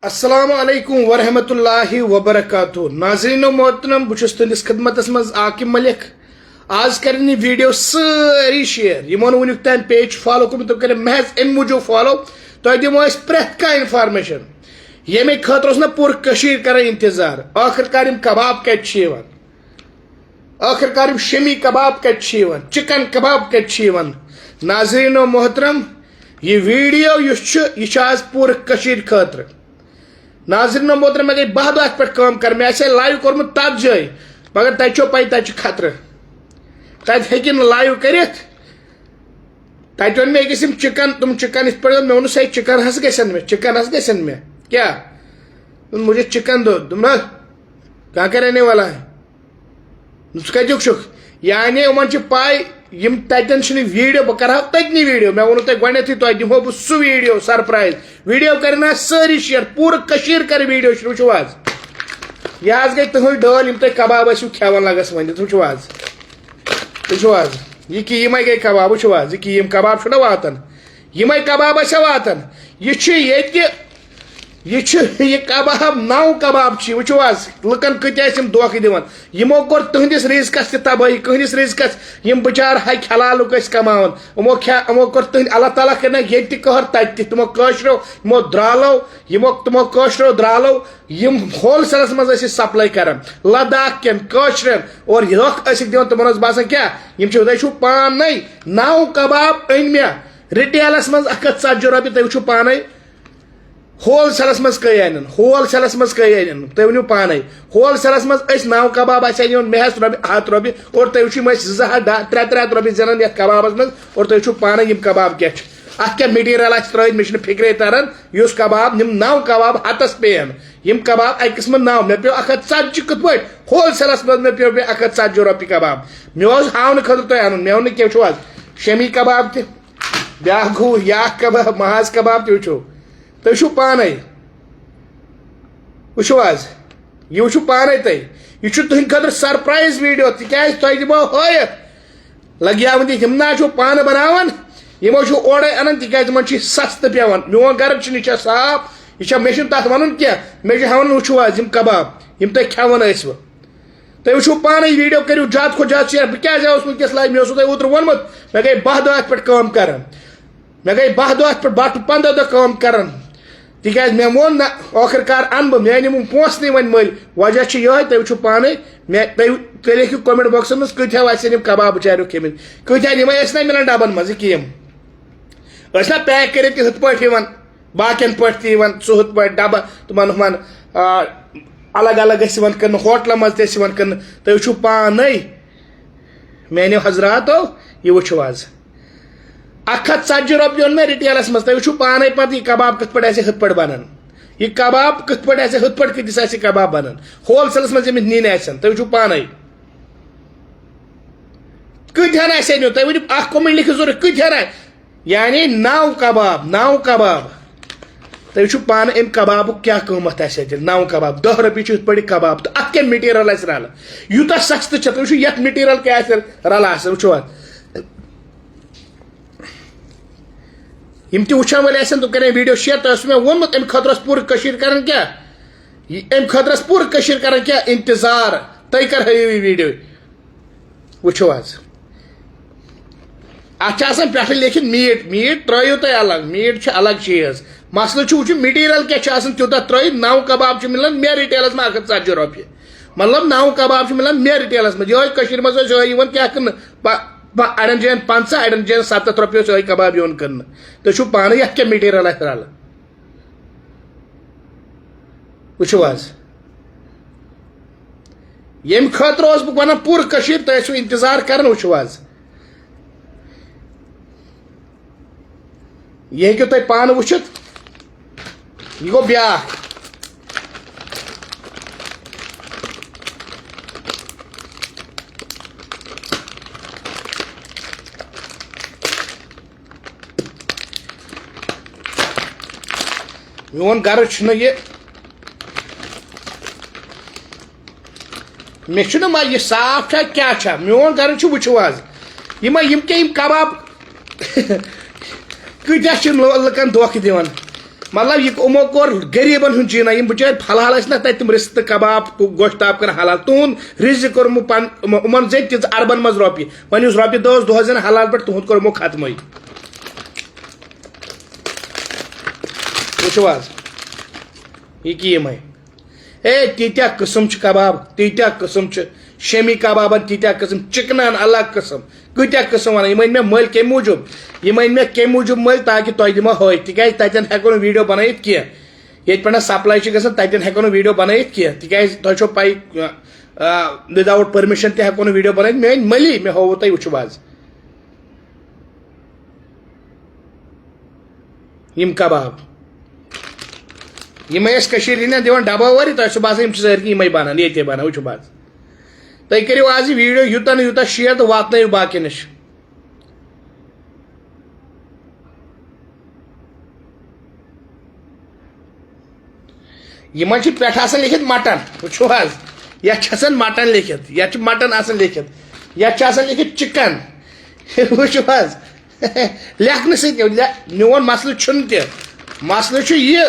السلام علیکم ورحمۃ اللہ وبرکاتہ ناظرین و محترم بچس تہندس خدمتس مز عاقب ملک آج کریں ویڈیو ساری شیئر یمو ونیک تین پیج فالو کورمت تم کریں محض ام موجود فالو تہ دمو اس پریت کانٛہہ انفارمیشن یمے خاطر اس نا پور کشیر کران انتظار آخر کار یم کباب کت آخر کار یم شمی کباب کت چکن کباب کت ناظرین و محترم یہ ویڈیو یہ آج پور کشیر خاطر ناظرین و محترم میں گئی 10 دۄہ پہ کام کر میں لائیو کورمت تت جائے مگر تتہ چھو پائی تتہ خطرہ تتہ ہیکہ نہ لائیو کرت تتہ ون میں أکِس یِم چکن تم چکن یتھ پٲٹھۍ مےٚ ووٚنُس ہے چکن حظ گژھن مےٚ کیا مجھے چکن دو دوٚپ نہ کہاں کا رہنے والا ہے ژٕ کتیُک چھُکھ یعنی یِمن چھِ پاے یم تتن چھنہٕ ویڈیو بہٕ کرہا تتنی ویڈیو مےٚ ووٚنوٕ تۄہہِ گۄڈنیتھٕے تۄہہِ دِمہو بہٕ سُہ ویڈیو سرپرائز ویڈیو کرن آز سٲری شیر پوٗرٕ کٔشیٖر کرِ ویڈیو وٕچھِو حظ یہِ حظ گٔے تُہنٛز ڈٲلۍ یم تۄہہِ کباب ٲسِو کھٮ۪وان لگس ؤنِتھ وٕچھِو حظ یہ کہ یمے گٔے کباب وٕچھِو حظ یہ کہ یم کباب چھُنہ واتان یمے کباب ٲسیا واتان یہ چھُ ییٚتہِ یہ کباب 9 کباب وٕچھِو حظ لُکن کۭتیاہ ٲسۍ یم دھوکہٕ دِوان یمو کوٚر تُہنٛدِس رِزقس تہِ تبٲہی کٕہٕنٛدِس رِزقس یم بچار حق حلالُک ٲسۍ کماوان یمو کوٚر تُہنٛدِ اللہ تعالیٰ کرناکھ ییٚتہِ تہِ قہر تتہِ تہِ تِمو کٲشرو درالو یم ہول سیلس منٛز ٲسۍ سپلاے کران لداخ کٮ۪ن کٲشرٮ۪ن اور رۄکھ ٲسِکھ دِوان تِمن اوس باسان کیٛاہ یم چھِ تُہۍ چھُو پانے 9 کباب أنۍ مےٚ رِٹیلس منٛز 140 رۄپیہِ تُہۍ وٕچھِو پانے ہول سیلس مز کئی ان تُہۍ ؤنِو پانے ہول سیلس مز 9 کباب دِوان محض 100 رۄپیہِ اور تُہۍ وٕچھِو أسۍ 200-300 رۄپیہِ زینان یتھ کبابس مز اور تُہۍ وٕچھِو پانے یم کباب کیٛاہ چھِ اتھ کیٛاہ میٹیٖریل آسہِ ترٲیِتھ مےٚ چھُنہٕ فکرے تران یُس کباب یم 9 کباب ہتس پیٚیَن یم کباب أکِس منٛز 9 مےٚ پیٚو 140 کِتھ پٲٹھۍ ہول سیلس منٛز مےٚ پیٚو 140 رۄپیہِ کباب مےٚ اوس ہاونہٕ خٲطرٕ تۄہہِ انُن مےٚ ووٚن نہٕ کینٛہہ وٕچھِو حظ شمی کباب تہِ بیاکھ گوٚو یاکھ کباب ماز کباب تہِ وٕچھِو تُہۍ وٕچھِو پانے وٕچھِو حظ یہ وٕچھِو پانے تُہۍ یہ چھُ تُہنٛدِ خٲطرٕ سرپرائز ویڈیو تِکیٛازِ تۄہہِ دِمو ہٲیِتھ لگیاوٕنۍ یِم نہ چھُو پانہٕ بناوان یِمو چھُ اورے انان تِکیٛازِ تِمن چھُ سستہٕ پیٚوان میون گرٕ چھُنہٕ یہِ چھا صاف یہِ چھا مےٚ چھُنہٕ تتھ ونُن کینٛہہ مےٚ چھُ ہاوُن وٕچھِو حظ یم کباب یم تُہۍ کھٮ۪وان ٲسوٕ تُہۍ وٕچھِو پانے ویڈیو کٔرِو زیادٕ کھۄتہٕ زیادٕ شیر بہٕ کیٛازِ آوُس وٕنکیٚس لایِو مےٚ اوسوٕ تۄہہِ اوترٕ ووٚنمُت مےٚ گٔے 10 دۄہ اتھ پٮ۪ٹھ کٲم کران مےٚ گٔے 10 دۄہ اتھ پٮ۪ٹھ بٹہٕ 15 دۄہ کٲم کران تِکیٛازِ مےٚ ووٚن نہ ٲخٕر کار انہٕ بہٕ مےٚ أنۍ یِم پونٛسہٕ نٕے وۄنۍ مٔلۍ وجہ چھُ یِہوے تُہۍ وٕچھِو پانے تُہۍ لیکھِو کومنٹ باکسس منٛز کۭتیاہ آسن یِم کباب بچاریو کھیٚمٕتۍ کۭتیاہ یِمے ٲسۍ نا مِلان ڈبن منٛز یہِ کِم ٲسۍ نا پیک کٔرِتھ تہِ ہُتھ پٲٹھۍ یِوان باقین پٲٹھۍ تہِ یِوان سُہ ہُتھ پٲٹھۍ ڈبہٕ تِمن ہُمن الگ الگ ٲسۍ یِوان کٕننہٕ ہوٹلن منٛز تہِ ٲسۍ یِوان کٕننہٕ تُہۍ وٕچھِو پانے میانیو حضراتو یہِ وٕچھِو حظ 140 رۄپیہِ اوٚن مےٚ رِٹیلس منٛز تُہۍ وٕچھِو پانے پتہٕ یہِ کباب کِتھ پٲٹھۍ آسہِ ہُتھ پٲٹھۍ بنان یہ کباب کِتھ پٲٹھۍ آسہِ ہُتھ پٲٹھۍ کۭتِس آسہِ کباب بنان ہول سیلس منٛز ییٚمِس نِنۍ آسن تُہۍ وٕچھِو پانے کۭتہن آسہِ نیُن تُہۍ ؤنِو اکھ کومنٹ لیکھِو ضروٗرت کۭتہن یعنی 9 کباب تُہۍ وٕچھِو پانہٕ امہِ کبابُک کیٛاہ قۭمتھ آسہِ اَتہِ 9 کباب 10 رۄپیہِ چھُ یِتھ پٲٹھۍ کباب تہٕ اتھ کیٛاہ میٹیٖریل آسہِ رلہٕ یوٗتاہ سستہٕ چھُ تُہۍ وٕچھِو یتھ میٹیٖریل کیٛاہ آسہِ رلہٕ آسان وٕچھِو حظ یم تہِ وٕچھن وٲلۍ آسن تِم کرن ویڈیو شیر تۄہہِ اوسوٕ مےٚ ووٚنمُت امہِ خٲطرٕ ٲس پوٗرٕ کٔشیٖر کران کیٛاہ امہِ خٲطرٕ ٲس پوٗرٕ کٔشیٖر کران کیٛاہ انتظار تُہۍ کر ہٲیِو یہِ ویڈیو وٕچھِو حظ اتھ چھِ آسان پٮ۪ٹھٕ لیکھِتھ میٖٹ ترٲیِو تُہۍ الگ میٖٹ چھُ الگ چیٖز مسلہٕ چھُ وٕچھُن میٹیٖریل کیٛاہ چھُ آسان تیوٗتاہ ترٲیِتھ 9 کباب چھِ مِلان مےٚ رِٹیلس منٛز 140 رۄپیہِ مطلب 9 کباب چھِ مِلان مےٚ رِٹیلس منٛز یِہوے کٔشیٖر منٛز ٲسۍ یِہوے یِوان کیٛاہ کٕننہٕ اڑٮ۪ن جاین 50 اڑٮ۪ن جاین 70 رۄپیہِ اوس یِہوے کباب یِوان کٕننہٕ تُہۍ چھِو پانے یتھ کیٛاہ میٹیٖریل آسہِ رلہٕ وٕچھِو حظ ییٚمہِ خٲطرٕ اوسُس بہٕ ونان پوٗرٕ کٔشیٖر تُہۍ ٲسِو انتظار کران وٕچھِو حظ یہِ ہیٚکِو تُہۍ پانہٕ وٕچھِتھ یہِ گوٚو بیاکھ میون گرٕ چھُنہٕ یہِ مےٚ چھُنہٕ ما یہِ صاف چھا کیٛاہ چھا میون گرٕ چھُ وٕچھِو حظ یِمے یِم کیٛاہ یِم کباب کۭتیاہ چھِ لُکن دھوکہٕ دِوان مطلب یہ یمو کور غریبن ہند جینا یم بچار حلال نا تم رستہ کباب گوشتاب کر حلال تہد رزق کورمو ان زی تیز اربن مز روپیہ ون اس روپیہ دہ زین حلال پہ تہد کورمو ختم وچھو حظ یہ یمے تیتیا قسم کباب تیتیا قسم شمی کبابن تیتیا قسم چکنن الگ قسم کتیا قسم ون یم مے مل کم موجود یم مے کم موجود مل تاکہ تہ دمو ہائت تکیاز تتین ہیکو نہ ویڈیو بنائت کی یت پہ سپلائی گژھان تتین ہیکو نہ ویڈیو بنائت کی تکیاز تہ چھو پائی وداؤٹ پرمشن تہ ہیکو نہ ویڈیو بنائت میٲنۍ ملی مے ہوو تہ وچھو آز یم کباب یم کشیر ہند دِوان ڈبہ وری تہ چھو باسان یم سٲرکی یمے بنان ییٚتے بنان وچھو باز تُہۍ کٔرِو آز یہ ویڈیو یوٗتاہ نہٕ یوٗتاہ شیر تہٕ واتنٲیِو باقین نِش یمن چھ پٮ۪ٹھٕ آسان لیکھِتھ مٹن وچھو حظ یتھ چھ آسان مٹن لیکھِتھ یتھ چھ مٹن آسان لیکھِتھ یتھ چھ آسان لیکھِتھ چکن وچھو حظ لیکھنہٕ سۭتۍ میون مسلہٕ چھُنہٕ تہِ مسلہٕ چھُ یہ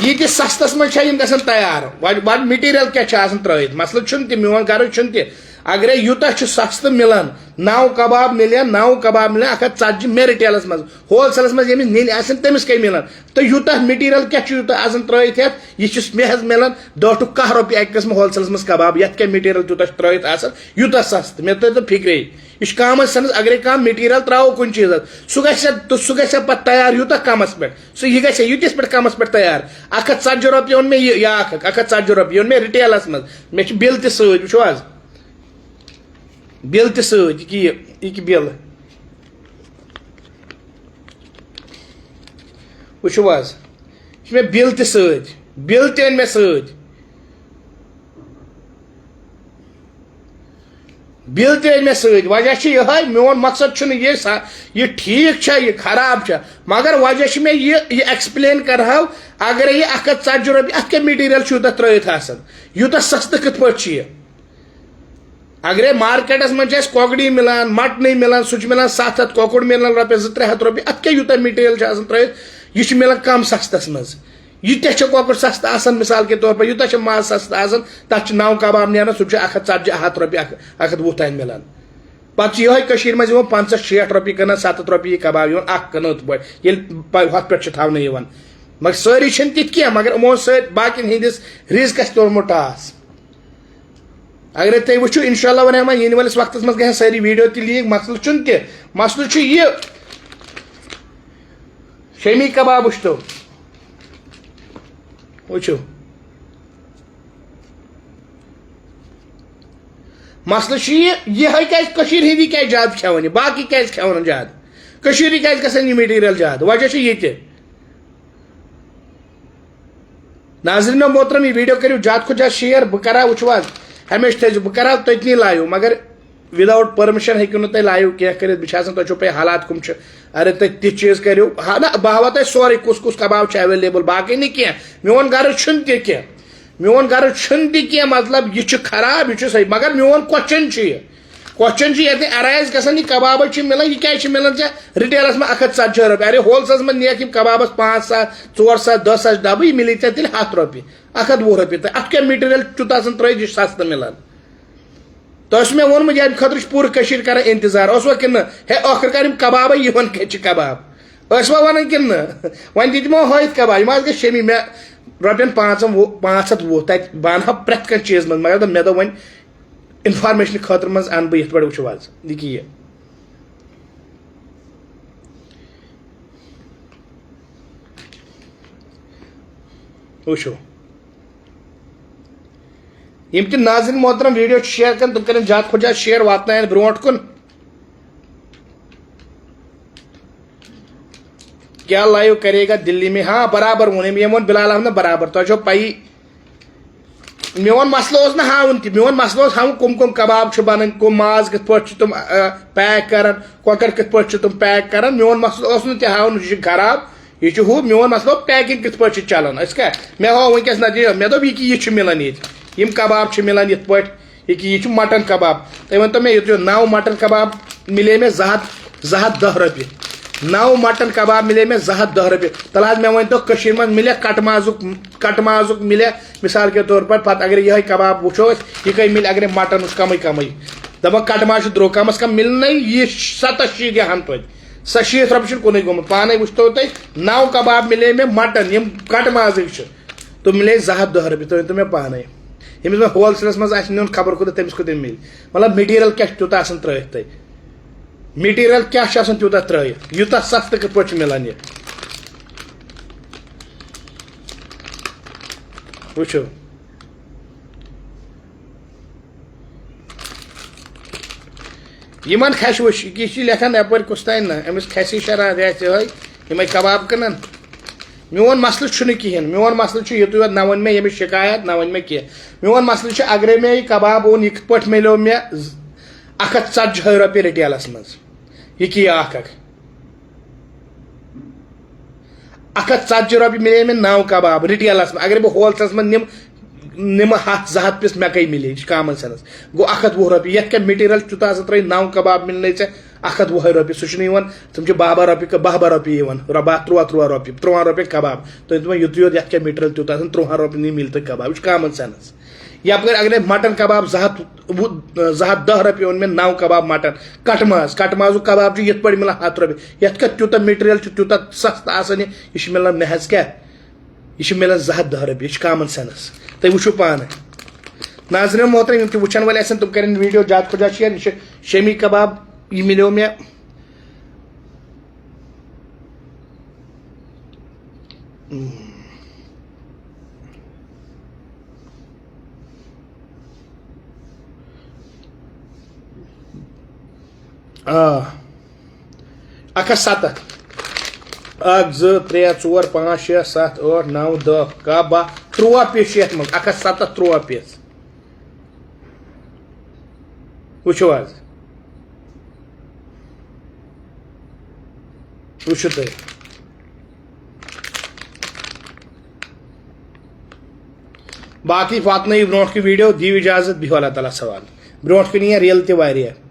سستس من گھن تیار وۄنۍ مٹیریل کیا ترٲیِتھ مسلہٕ چھُنہٕ تہِ میون غرض چھُنہٕ تہِ اگرے یوٗتاہ چھُ سستہٕ ملان 9 کباب ملن 9 کباب ملن 140 مے رِٹیلس مز ہول سیلس مز ییٚمِس نِنۍ آسن تٔمِس کٔہۍ ملان تہٕ یوٗتاہ مٹیریل کیا چھُ یوٗتاہ آسان ترٲیِتھ یتھ یہِ چھُ مےٚ حظ ملان 10 ٹُو 11 رۄپیہِ اکہِ قٕسمہٕ ہول سیلس مز کباب یتھ کیا مٹیریل تیوٗتاہ چھُ ترٲیِتھ آسان یوٗتاہ سستہٕ مےٚ تٔرۍ تو فکرے یہ کامن سینس اگرے کانٛہہ مٹیریل تراوو کُنہِ چیٖزس سُہ گژھِ پتہٕ تیار یوٗتاہ کمس پٮ۪ٹھ سُہ یہِ گژھِ یوٗتِس پٮ۪ٹھ کمس پٮ۪ٹھ تیار 140 رۄپیہِ اوٚن مےٚ یہِ اکھ 140 رۄپیہِ اوٚن مےٚ رِٹیلس منٛز مےٚ چھِ بِل تہِ سۭتۍ وٕچھو حظ بِل تہِ سۭتۍ یہِ بِل وٕچھو حظ یہِ چھِ مےٚ بِل تہِ سۭتۍ بِل تہِ أنۍ مےٚ سۭتۍ بِل تہِ أنۍ مےٚ سۭتۍ وجہ چھُ یِہوٚے میون مقصد چھُنہٕ یہِ ٹھیٖک چھا یہِ خراب چھا مگر وجہ چھُ مےٚ یہِ ایکسپلین کرہو اگرے یہِ 140 رۄپیہِ اتھ کیٛاہ مٹیریل چھُ یوٗتاہ ترٲیِتھ آسان یوٗتاہ سستہٕ کِتھ پٲٹھۍ چھُ یہِ اگرے مارکیٹس منٛز چھِ اَسہِ کۄکڑی مِلان مٹنٕے مِلان سُہ چھُ مِلان 700 کۄکُر مِلان رۄپیس 200-300 رۄپیہِ اتھ کیٛاہ یوٗتاہ مٹیریل چھُ آسان ترٲیِتھ یہِ چھُ مِلان کم سستس منٛز ییٖتیاہ چھِ کۄکُر سستہٕ آسان مثال کے طور پر یوٗتاہ چھِ ماز سستہٕ آسان تتھ چھِ 9 کباب نیران سُہ چھُ 140 100 رۄپیہِ 120 تانۍ مِلان پتہٕ چھِ یِہوٚے کٔشیٖرِ منٛز یِوان 50-60 رۄپیہِ کٕنان 70 رۄپیہِ یہِ کباب یِوان اکھ کٕنہٕ یِتھ پٲٹھۍ ییٚلہِ ہۄتھ پٮ۪ٹھ چھِ تھاونہٕ یِوان مگر سٲری چھِنہٕ تِتھۍ کینٛہہ مگر یِمو سۭتۍ باقین ہِنٛدِس رِزقس توٚرمُت ٹاس اگرے تُہۍ وٕچھِو انشاء اللہ ونہٕ یِنہٕ وٲلِس وقتس منٛز گژھن سٲری ویڈیو تہِ لیٖک مسلہٕ چھُنہٕ تہِ مسلہٕ چھُ یہِ شمی کباب وٕچھتو وٕچھِو مسلہٕ چھُ یِہوٚے کیازِ کٔشیٖرِ ہِنٛدی کیازِ زیادٕ کھٮ۪وان یہِ باقٕے کیازِ کھٮ۪وان زیادٕ کٔشیٖرِ کیازِ گژھان یہِ مٹیریل زیادٕ وجہ چھُ ییٚتہِ ناظریٖنو محترم یہ ویڈیو کٔرِو زیادٕ کھۄتہٕ زیادٕ شیر بہٕ کرٕ ہا وٕچھو حظ ہمیشہٕ تھٲیزیو بہٕ کرٕ ہا تٔتنی لایِو مگر وداؤٹ پٔرمِشن ہیٚکِو نہٕ تُہۍ لایِو کینٛہہ کٔرِتھ بہٕ چھِ آسان تۄہہِ چھو پاے حالات کٕم چھِ اگر تُہۍ تِتھ چیٖز کٔرِو نہ بہٕ ہاوہا تۄہہِ سورُے کُس کُس کباب چھُ ایویلیبل باقٕے نہٕ کینٛہہ میون غرض چھُنہٕ تہِ کینٛہہ میون غرض چھُنہٕ تہِ کینٛہہ مطلب یہِ چھُ خراب یہِ چھُ صحیح مگر میون کوسچن چھُ یہِ کوسچن چھُ ییٚتہِ اَرایز گژھان یہِ کبابے چھِ مِلان یہِ کیازِ چھِ مِلان ژےٚ رِٹیلس منٛز 140 رۄپیہِ اگرے ہول سیلس منٛز نِیَکھ یِم کبابس 5,000 4,000 10,000 ڈبہٕ یہِ مِلی ژےٚ تیٚلہِ 100 رۄپیہِ 120 رۄپیہِ تہٕ اتھ کیٛاہ مٹیریل چھُتھ آسان ترٲیِتھ یہِ چھُ سستہٕ مِلان تۄہہِ اوسوٕ مےٚ ووٚنمُت ییٚمہِ خٲطرٕ چھِ پوٗرٕ کٔشیٖر کران انتظار اوسوا کِنہٕ نہ ہے ٲخٕر کار یِم کبابے یِوان کَتہِ چھِ کباب ٲسوا وَنان کِنہٕ نہ وۄنۍ دِتمو ہٲیِتھ کباب یِم حظ گٔے شمی مےٚ رۄپین 520 تَتہِ بہٕ اَنہٕ ہا پرٛٮ۪تھ کانٛہہ چیٖز منٛز مگر مےٚ دوٚپ وۄنۍ انفارمیشن خٲطرٕ منٛز اَنہٕ بہٕ یِتھ پٲٹھۍ وٕچھو حظ لیکھِو یہِ وٕچھو یم تہِ ناظریٖن محترم ویڈیو چھِ شیر کران تِم کرن زیادٕ کھۄتہٕ زیادٕ شیر واتناون برونٛٹھ کُن کیا لایو کرے گا دلی میں ہاں برابر ووٚن أمۍ ووٚن بلال احمد برابر تۄہہِ چھو پایی میون مسلہٕ اوس نہٕ ہاوُن تہِ میون مسلہٕ اوس ہاوُن کٕم کٕم کباب چھِ بنان کٕم ماز کِتھ پٲٹھۍ چھِ تِم پیک کران کۄکر کِتھ پٲٹھۍ چھِ تِم پیک کران میون مسلہٕ اوس نہٕ تہِ ہاوُن یہِ چھُ خراب یہِ چھُ ہُہ میون مسلہٕ اوس پیکِنگ کِتھ پٲٹھۍ چھِ چلان أسۍ کیٛاہ مےٚ ہاو وٕنکیٚس نتیٖجہ مےٚ دوٚپ یہِ چھُ مِلان ییٚتہِ یِم کباب چھِ مِلان یِتھ پٲٹھۍ یہِ چھُ مٹن کباب تُہۍ ؤنۍتو مےٚ یہِ 9 مٹن کباب مِلے مےٚ 210 رۄپیہِ 9 مٹن کباب ملے میں 210 رۄپیہِ تل حظ مےٚ ؤنۍتو کٔشیٖرِ منٛز مِلیا کٹہٕ مازُک مِلیا مثال کے طور پر پتہٕ اگر یِہوٚے کباب وٕچھو أسۍ یہِ کٔہۍ مِلہِ اگرے مٹن اوس کمٕے دپان کٹہٕ ماز چھُ درٛوگ کم از کم مِلنٕے یہِ 67 ہن توتہِ 60 رۄپیہِ چھُنہٕ کُنُے گوٚمُت پانے وٕچھتو تُہۍ 9 کباب مِلے مےٚ مٹن یِم کٹہٕ مازٕکۍ چھِ تِم مِلے 210 رۄپیہِ تُہۍ ؤنۍتو مےٚ پانے ییٚمِس وۄنۍ ہول سیلس منٛز آسہِ نیُن خبر کوٗتاہ تٔمِس کوٗتاہ مِلہِ مطلب میٹیٖریل کیٛاہ چھُ تیوٗتاہ آسان ترٛٲیِتھ تۄہہِ میٹیٖریل کیٛاہ چھُ آسان تیوٗتاہ ترٛٲیِتھ یوٗتاہ سستہٕ کِتھ پٲٹھۍ چھُ مِلان یہِ وٕچھو یِمن کھسہِ وٕچھ یہِ چھِ لیکھان یپٲرۍ کُس تانۍ نہ أمِس کھسہِ شرارت یہِ یِہوٚے یِمے کباب کٕنان میون مسلہٕ چھُنہٕ کِہینۍ میون مسلہٕ چھُ یِتُے یوت نہ ووٚن مےٚ ییٚمِچ شکایت نہ ووٚن مےٚ کینٛہہ میون مسلہٕ چھُ اگرے مےٚ یہِ کباب اوٚن یہِ کِتھ پٲٹھۍ مِلیو مےٚ 140 رۄپیہِ رِٹیلس منٛز یہِ کیٛاہ اکھ 140 رۄپیہِ مِلے مےٚ 9 کباب رِٹیلس منٛز اگرے بہٕ ہول سیلس منٛز نِمہٕ 100-200 پیٖس مےٚ کٔہۍ مِلے یہِ چھِ کامن سینس گوٚو 120 رۄپیہِ یتھ کیٛاہ میٹیٖریل چھُ تیوٗتاہ آسان ترٛٲیِتھ 9 کباب مِلنے ژےٚ 120 رۄپیہِ سُہ چھُنہٕ یِوان تِم چھِ 12 رۄپیہِ یِوان 13 رۄپیہِ 13 رۄپیہِ کباب تُہۍ ؤنۍتو مےٚ یُتُے یوت یتھ کیٛاہ میٹیٖریل تیوٗتاہ آسان 13 رۄپیہِ مِلہِ تۄہہِ کباب یہِ چھُ کامن سینس یپٲرۍ اگرے مٹن کباب 210 رۄپیہِ اوٚن مےٚ 9 کباب مٹن کٹہٕ مازُک کباب چھُ یِتھ پٲٹھۍ مِلان 100 رۄپیہِ یتھ کیٛاہ تیوٗتاہ میٹیٖریل چھُ تیوٗتاہ سستہٕ آسان یہِ چھُ مِلان مےٚ حظ کیٛاہ یہِ چھُ مِلان 210 رۄپیہِ یہِ چھُ کامن سینس تُہۍ وٕچھِو پانے ناظریٖن محترم یِم تہِ وٕچھن وٲلۍ آسن تِم کرن ویٖڈیو زیادٕ کھۄتہٕ زیادٕ شیر یہِ چھُ شمی کباب یہِ مِلیو مےٚ آ 170 1 2 3 4 5 6 7 8 9 10 11 12 13 پیٖس چھِ یتھ منٛز 170 13 پیٖس وٕچھو حظ وٕچھو تُہۍ باقٕے واتنٲیِو برونٛٹھ کُن ویٖڈیو دِیِو اِجازت بِہِو اللہ تعالیٰ سوال برونٛٹھ کُن یِیہِ ریل تہِ واریاہ